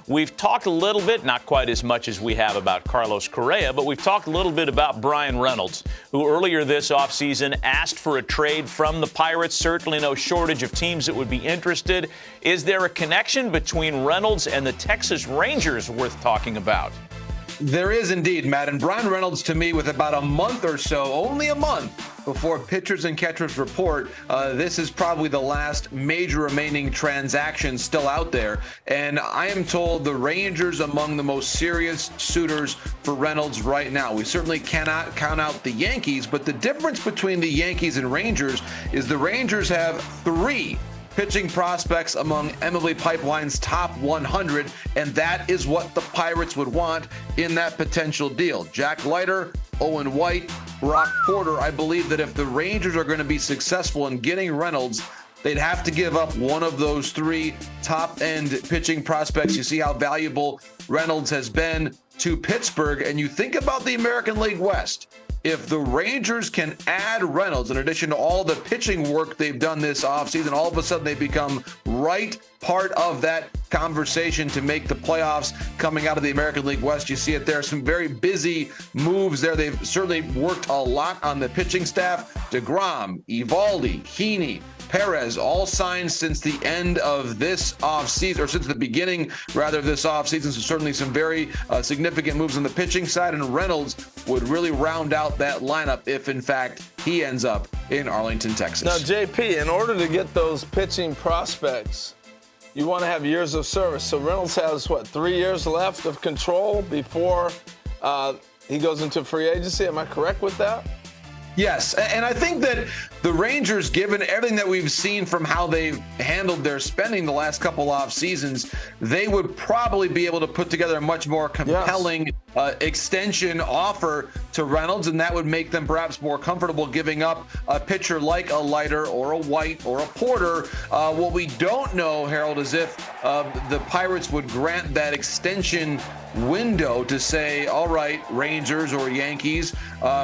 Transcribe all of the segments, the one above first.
We've talked a little bit, not quite as much as we have about Carlos Correa, but we've talked a little bit about Bryan Reynolds, who earlier this offseason asked for a trade from the Pirates. Certainly no shortage of teams that would be interested. Is there a connection between Reynolds and the Texas Rangers worth talking about? There is indeed, Matt. And Bryan Reynolds, to me, with about a month or so, only a month before pitchers and catchers report, this is probably the last major remaining transaction still out there. And I am told the Rangers among the most serious suitors for Reynolds right now. We certainly cannot count out the Yankees, but the difference between the Yankees and Rangers is the Rangers have 3 pitching prospects among MLB Pipeline's top 100, and that is what the Pirates would want in that potential deal. Jack Leiter, Owen White, Brock Porter. I believe that if the Rangers are going to be successful in getting Reynolds, they'd have to give up one of those 3 top-end pitching prospects. You see how valuable Reynolds has been to Pittsburgh, and you think about the American League West. If the Rangers can add Reynolds, in addition to all the pitching work they've done this offseason, all of a sudden they become right part of that conversation to make the playoffs coming out of the American League West. You see it there. Some very busy moves there. They've certainly worked a lot on the pitching staff. DeGrom, Eovaldi, Heaney, Perez, all signed since the end of this offseason, or since the beginning, rather, of this offseason. So certainly some very significant moves on the pitching side, and Reynolds would really round out that lineup if, in fact, he ends up in Arlington, Texas. Now, JP, in order to get those pitching prospects, you want to have years of service. So Reynolds has, 3 years left of control before he goes into free agency. Am I correct with that? Yes, and I think that the Rangers, given everything that we've seen from how they've handled their spending the last couple off seasons, they would probably be able to put together a much more compelling extension offer to Reynolds, and that would make them perhaps more comfortable giving up a pitcher like a Leiter or a White or a Porter. What we don't know, Harold, is if the Pirates would grant that extension window to say, all right, Rangers or Yankees,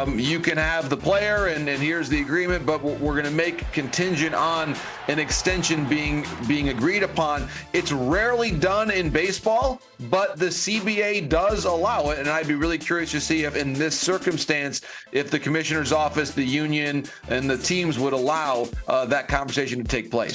you can have the player and here's the agreement, but we're going to make contingent on an extension being agreed upon. It's rarely done in baseball, but the CBA does allow it, and I'd be really curious to see if in this circumstance, if the commissioner's office, the union, and the teams would allow that conversation to take place.